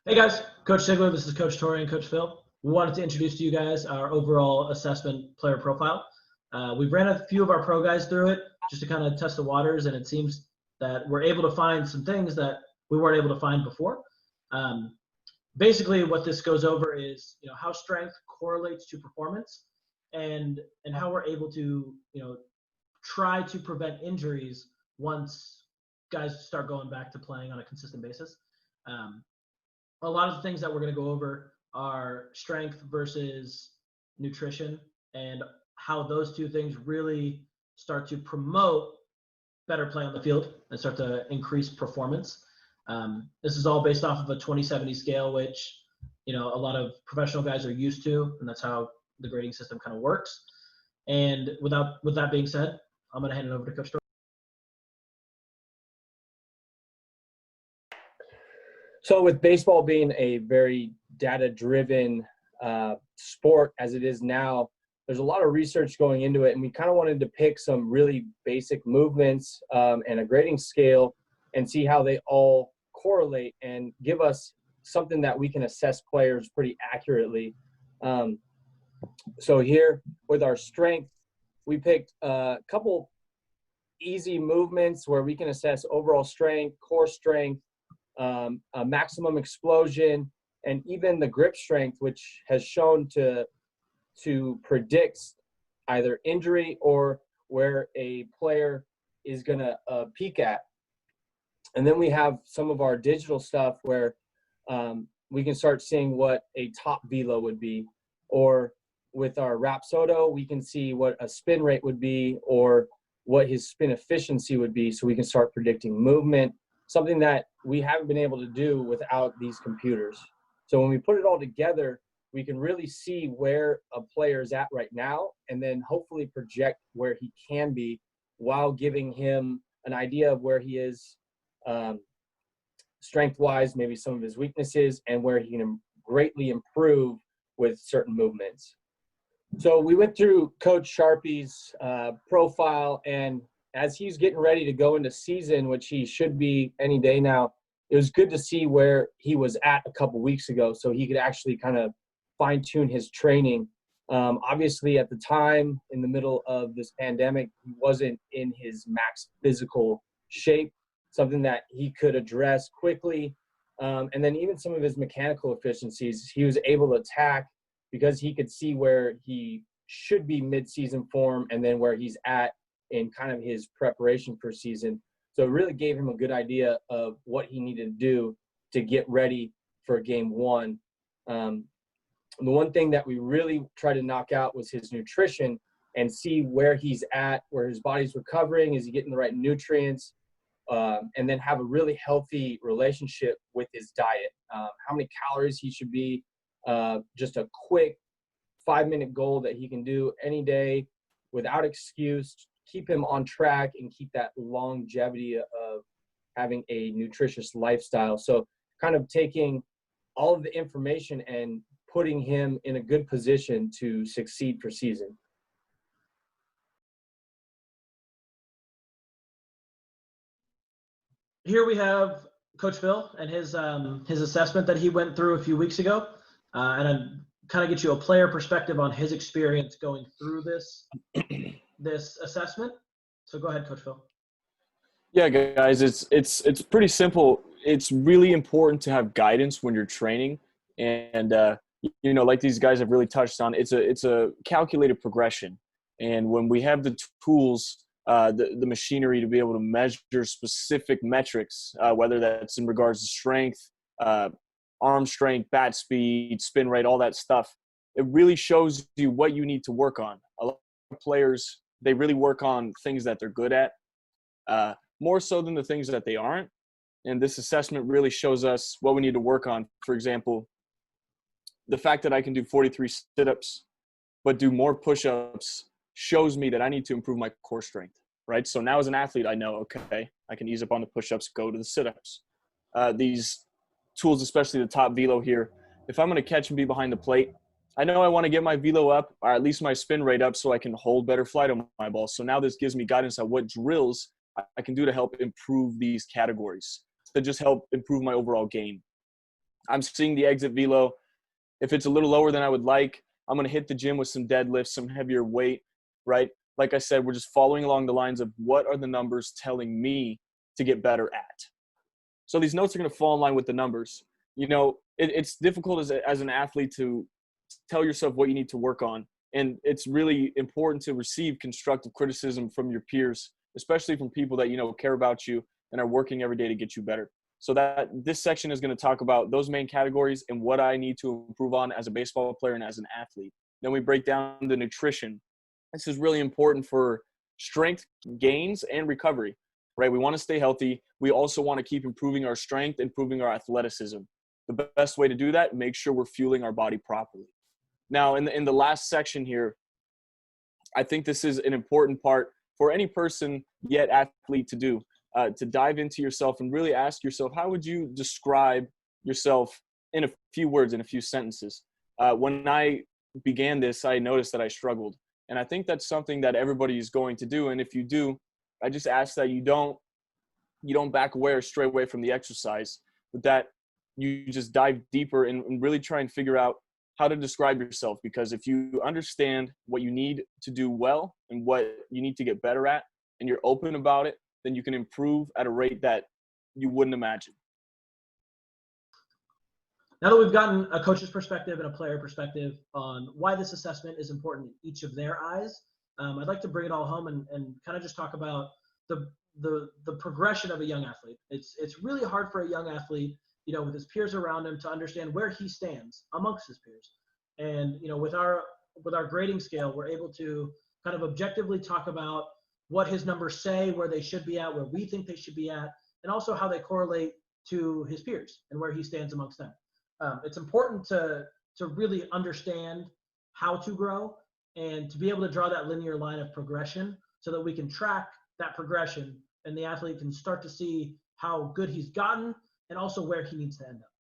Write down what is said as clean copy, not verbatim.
Hey guys, Coach Sigler, this is Coach Tori and Coach Phil. We wanted to introduce to you guys our overall assessment player profile. We've ran a few of our pro guys through it just to kind of test the waters, and it seems that we're able to find some things that we weren't able to find before. Basically, what this goes over is how strength correlates to performance, and how we're able to try to prevent injuries once guys start going back to playing on a consistent basis. A lot of the things that we're going to go over are strength versus nutrition and how those two things really start to promote better play on the field and start to increase performance. This is all based off of a 20/70 scale, which a lot of professional guys are used to, and that's how the grading system kind of works. And with that being said, I'm going to hand it over to Coach Tor. So with baseball being a very data-driven sport as it is now, there's a lot of research going into it, and we kind of wanted to pick some really basic movements and a grading scale and see how they all correlate and give us something that we can assess players pretty accurately. So here with our strength, we picked a couple easy movements where we can assess overall strength, core strength, a maximum explosion, and even the grip strength, which has shown to predict either injury or where a player is going to peak at. And then we have some of our digital stuff where we can start seeing what a top velo would be, or with our Rapsodo, we can see what a spin rate would be or what his spin efficiency would be, so we can start predicting movement, something that we haven't been able to do without these computers. So when we put it all together, we can really see where a player is at right now, and then hopefully project where he can be while giving him an idea of where he is strength-wise, maybe some of his weaknesses, and where he can greatly improve with certain movements. So we went through Coach Sharpie's profile, and as he's getting ready to go into season, which he should be any day now, it was good to see where he was at a couple weeks ago so he could actually kind of fine-tune his training. Obviously, at the time, in the middle of this pandemic, he wasn't in his max physical shape, something that he could address quickly. And then even some of his mechanical efficiencies, he was able to attack because he could see where he should be mid-season form and then where he's at in kind of his preparation for season. So it really gave him a good idea of what he needed to do to get ready for game one. The one thing that we really tried to knock out was his nutrition and see where he's at, where his body's recovering, is he getting the right nutrients, and then have a really healthy relationship with his diet. How many calories he should be, just a quick 5-minute goal that he can do any day without excuse, keep him on track and keep that longevity of having a nutritious lifestyle. So kind of taking all of the information and putting him in a good position to succeed for season. Here we have Coach Phil and his assessment that he went through a few weeks ago, and I'm kind of get you a player perspective on his experience going through this assessment. So go ahead, Coach Phil. Yeah, guys, it's pretty simple. It's really important to have guidance when you're training, and like these guys have really touched on, it's a calculated progression. And when we have the tools, the machinery to be able to measure specific metrics, whether that's in regards to strength, arm strength, bat speed, spin rate, all that stuff, it really shows you what you need to work on. A lot of players, they really work on things that they're good at, more so than the things that they aren't. And this assessment really shows us what we need to work on. For example, the fact that I can do 43 sit-ups but do more push-ups shows me that I need to improve my core strength, right? So now as an athlete, I know, okay, I can ease up on the push-ups, go to the sit-ups. These tools, especially the top velo here, if I'm going to catch and be behind the plate, I know I want to get my velo up, or at least my spin rate up, so I can hold better flight on my ball. So now this gives me guidance on what drills I can do to help improve these categories, to just help improve my overall game. I'm seeing the exit velo. If it's a little lower than I would like, I'm going to hit the gym with some deadlifts, some heavier weight, right? Like I said, we're just following along the lines of what are the numbers telling me to get better at. So these notes are going to fall in line with the numbers. You know, it's difficult as an athlete to tell yourself what you need to work on. And it's really important to receive constructive criticism from your peers, especially from people that, you know, care about you and are working every day to get you better. So that this section is going to talk about those main categories and what I need to improve on as a baseball player and as an athlete. Then we break down the nutrition. This is really important for strength gains and recovery, right? We want to stay healthy. We also want to keep improving our strength, improving our athleticism. The best way to do that, make sure we're fueling our body properly. Now, in the last section here, I think this is an important part for any person yet athlete to do, to dive into yourself and really ask yourself, how would you describe yourself in a few words, in a few sentences? When I began this, I noticed that I struggled. And I think that's something that everybody is going to do. And if you do, I just ask that you don't back away or stray away from the exercise, but that you just dive deeper and really try and figure out how to describe yourself. Because if you understand what you need to do well and what you need to get better at, and you're open about it, then you can improve at a rate that you wouldn't imagine. Now that we've gotten a coach's perspective and a player perspective on why this assessment is important in each of their eyes, I'd like to bring it all home and kind of just talk about the progression of a young athlete. It's really hard for a young athlete, you know, with his peers around him, to understand where he stands amongst his peers. And, you know, with our grading scale, we're able to kind of objectively talk about what his numbers say, where they should be at, where we think they should be at, and also how they correlate to his peers and where he stands amongst them. It's important to really understand how to grow and to be able to draw that linear line of progression so that we can track that progression and the athlete can start to see how good he's gotten and also where he needs to end up.